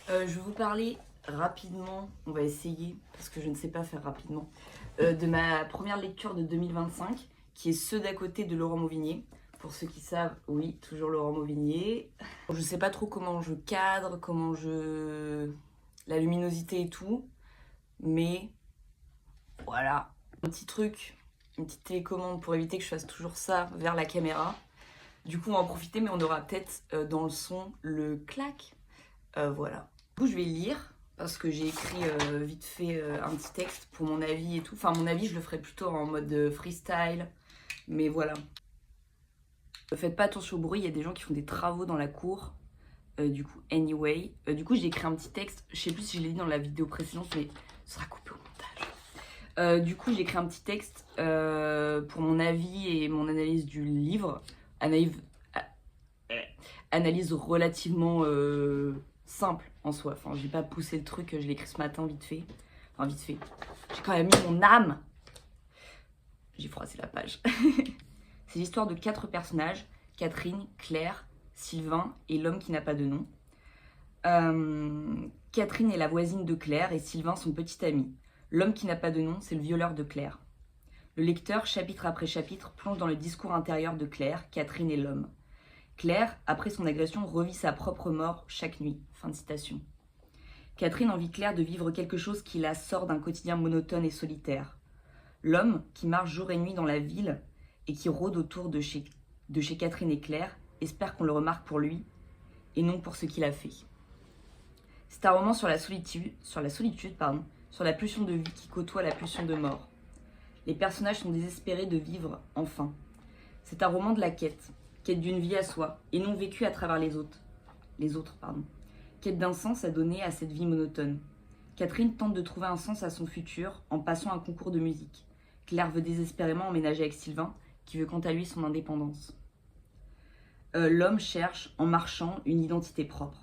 Je vais vous parler rapidement, on va essayer, parce que je ne sais pas faire rapidement, de ma première lecture de 2025, qui est Ceux d'à côté de Laurent Mauvigné. Pour ceux qui savent, oui, toujours Laurent Mauvigné. Je ne sais pas trop comment je cadre, la luminosité et tout, mais voilà. Un petit truc, une petite télécommande pour éviter que je fasse toujours ça vers la caméra. Du coup, on va en profiter, mais on aura peut-être dans le son le clac. Voilà. Du coup, je vais lire parce que j'ai écrit vite fait un petit texte pour mon avis et tout. Enfin, mon avis, je le ferai plutôt en mode freestyle. Mais voilà. Faites pas attention au bruit, il y a des gens qui font des travaux dans la cour. Du coup, anyway. Du coup, j'ai écrit un petit texte. Je sais plus si je l'ai dit dans la vidéo précédente, mais ça sera coupé au montage. Du coup, j'ai écrit un petit texte pour mon avis et mon analyse du livre. Analyse relativement simple en soi. Enfin, j'ai pas poussé le truc, je l'ai écrit ce matin vite fait. Enfin, vite fait. J'ai quand même mis mon âme. J'ai froissé la page. C'est l'histoire de 4 personnages: Catherine, Claire, Sylvain et l'homme qui n'a pas de nom. Catherine est la voisine de Claire et Sylvain son petit ami. L'homme qui n'a pas de nom, c'est le violeur de Claire. Le lecteur, chapitre après chapitre, plonge dans le discours intérieur de Claire, Catherine et l'homme. Claire, après son agression, revit sa propre mort chaque nuit. Fin de citation. Catherine envie Claire de vivre quelque chose qui la sort d'un quotidien monotone et solitaire. L'homme, qui marche jour et nuit dans la ville et qui rôde autour de chez Catherine et Claire, espère qu'on le remarque pour lui et non pour ce qu'il a fait. C'est un roman sur la solitude, sur la pulsion de vie qui côtoie la pulsion de mort. Les personnages sont désespérés de vivre enfin. C'est un roman de la quête d'une vie à soi, et non vécue à travers les autres. Quête d'un sens à donner à cette vie monotone. Catherine tente de trouver un sens à son futur en passant un concours de musique. Claire veut désespérément emménager avec Sylvain, qui veut quant à lui son indépendance. L'homme cherche, en marchant, une identité propre.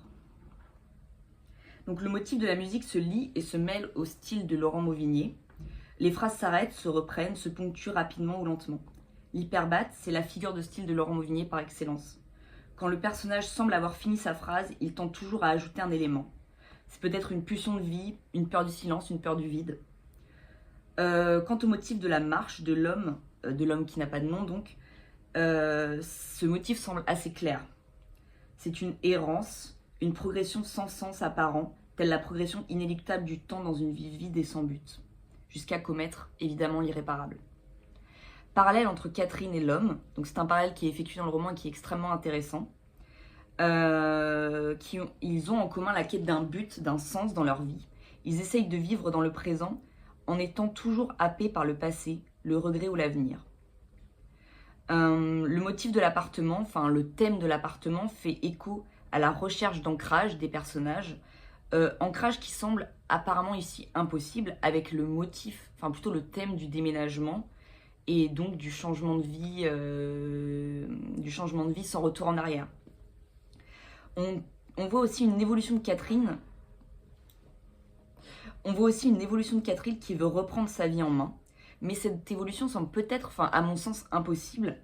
Donc le motif de la musique se lie et se mêle au style de Laurent Mauvigné. Les phrases s'arrêtent, se reprennent, se ponctuent rapidement ou lentement. L'hyperbate, c'est la figure de style de Laurent Mauvigné par excellence. Quand le personnage semble avoir fini sa phrase, il tente toujours à ajouter un élément. C'est peut-être une pulsion de vie, une peur du silence, une peur du vide. Quant au motif de la marche de l'homme qui n'a pas de nom donc, ce motif semble assez clair. C'est une errance, une progression sans sens apparent, telle la progression inéluctable du temps dans une vie vide et sans but, jusqu'à commettre évidemment l'irréparable. Parallèle entre Catherine et l'homme, donc c'est un parallèle qui est effectué dans le roman et qui est extrêmement intéressant. Ils ont en commun la quête d'un but, d'un sens dans leur vie. Ils essayent de vivre dans le présent en étant toujours happés par le passé, le regret ou l'avenir. Le motif de l'appartement, enfin le thème de l'appartement fait écho à la recherche d'ancrage des personnages, ancrage qui semble apparemment ici impossible avec le motif, enfin plutôt le thème du déménagement et donc du changement de vie sans retour en arrière. On voit aussi une évolution de Catherine. Qui veut reprendre sa vie en main. Mais cette évolution semble peut-être, enfin à mon sens, impossible,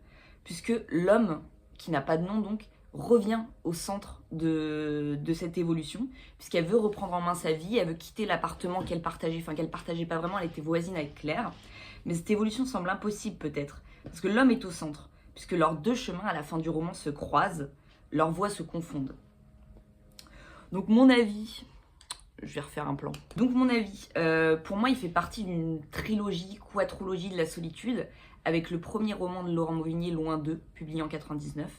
puisque l'homme, qui n'a pas de nom donc, revient au centre de cette évolution, puisqu'elle veut reprendre en main sa vie, elle veut quitter l'appartement qu'elle partageait pas vraiment, elle était voisine avec Claire. Mais cette évolution semble impossible peut-être, parce que l'homme est au centre, puisque leurs deux chemins à la fin du roman se croisent, leurs voix se confondent. Donc mon avis, je vais refaire un plan. Donc mon avis, pour moi il fait partie d'une quadrologie de la solitude, avec le premier roman de Laurent Mauvigné, Loin d'eux, publié en 99.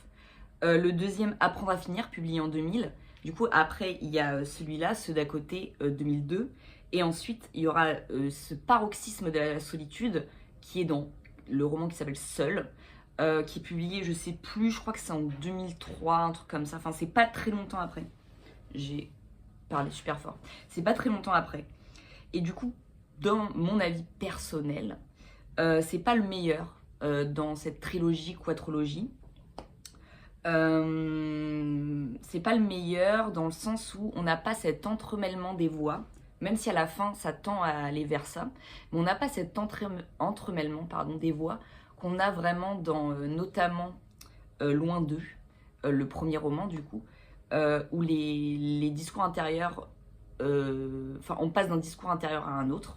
Le deuxième, Apprendre à finir, publié en 2000. Du coup après il y a celui-là, Ceux d'à côté, 2002. Et ensuite, il y aura ce paroxysme de la solitude qui est dans le roman qui s'appelle Seul, qui est publié, je sais plus, je crois que c'est en 2003, un truc comme ça. Enfin, c'est pas très longtemps après. J'ai parlé super fort. C'est pas très longtemps après. Et du coup, dans mon avis personnel, c'est pas le meilleur dans cette quadrologie. C'est pas le meilleur dans le sens où on n'a pas cet entremêlement des voix. Même si à la fin, ça tend à aller vers ça. Mais on n'a pas cet entremêlement des voix qu'on a vraiment dans, notamment, Loin d'eux, le premier roman, du coup. où les discours intérieurs, enfin on passe d'un discours intérieur à un autre.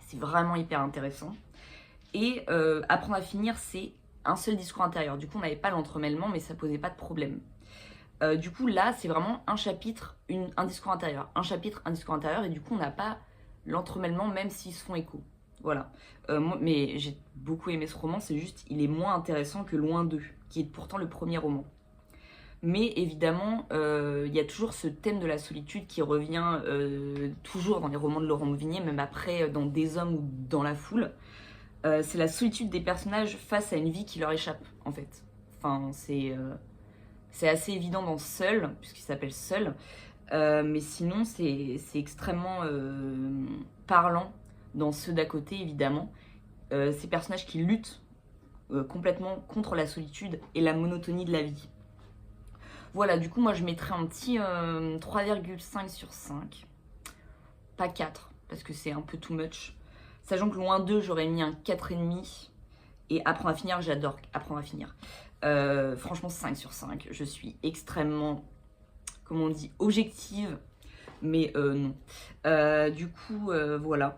C'est vraiment hyper intéressant. Et apprendre à finir, c'est un seul discours intérieur. Du coup, on n'avait pas l'entremêlement, mais ça posait pas de problème. Du coup, là, c'est vraiment un chapitre, un discours intérieur. Un chapitre, un discours intérieur, et du coup, on n'a pas l'entremêlement, même s'ils se font écho. Voilà. Mais j'ai beaucoup aimé ce roman, c'est juste, il est moins intéressant que Loin d'eux, qui est pourtant le premier roman. Mais évidemment, il y a toujours ce thème de la solitude qui revient toujours dans les romans de Laurent Mouvigné, même après dans Des hommes ou dans La foule. C'est la solitude des personnages face à une vie qui leur échappe, en fait. Enfin, c'est assez évident dans Seul, puisqu'il s'appelle Seul. Mais sinon, c'est extrêmement parlant dans Ceux d'à côté, évidemment. Ces personnages qui luttent complètement contre la solitude et la monotonie de la vie. Voilà, du coup, moi, je mettrais un petit 3,5 sur 5. Pas 4, parce que c'est un peu too much. Sachant que Loin d'eux, j'aurais mis un 4,5. Et Apprendre à finir, j'adore Apprendre à finir. Franchement, 5 sur 5. Je suis extrêmement, comment on dit, objective. Mais non. Du coup, voilà.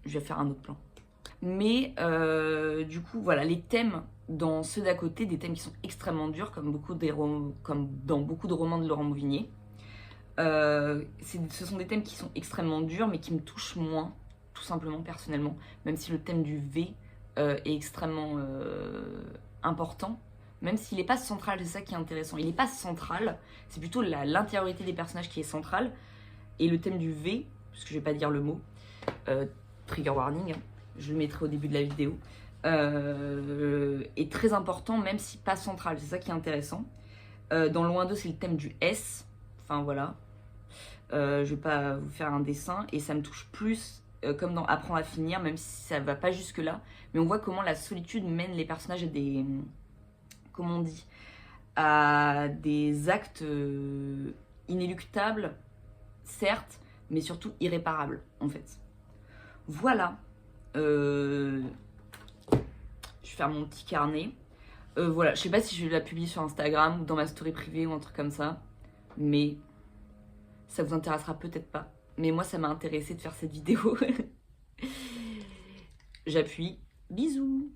Je vais faire un autre plan. Mais du coup, voilà, les thèmes dans Ceux d'à côté, des thèmes qui sont extrêmement durs, comme dans beaucoup de romans de Laurent Mouvigné. Ce sont des thèmes qui sont extrêmement durs, mais qui me touchent moins, tout simplement, personnellement. Même si le thème du V est extrêmement important, même s'il n'est pas central, c'est ça qui est intéressant. Il n'est pas central, c'est plutôt l'intériorité des personnages qui est centrale. Et le thème du V, parce que je ne vais pas dire le mot, trigger warning, hein, je le mettrai au début de la vidéo, est très important, même si pas central, c'est ça qui est intéressant. Dans Loin d'eux, c'est le thème du S, enfin voilà. Je vais pas vous faire un dessin, et ça me touche plus, comme dans Apprendre à finir, même si ça va pas jusque là, mais on voit comment la solitude mène les personnages à des, comment on dit, à des actes inéluctables, certes, mais surtout irréparables, en fait. Voilà. Je vais faire mon petit carnet. Voilà, je sais pas si je vais la publier sur Instagram ou dans ma story privée ou un truc comme ça, mais ça vous intéressera peut-être pas. Mais moi, ça m'a intéressé de faire cette vidéo. J'appuie. Bisous.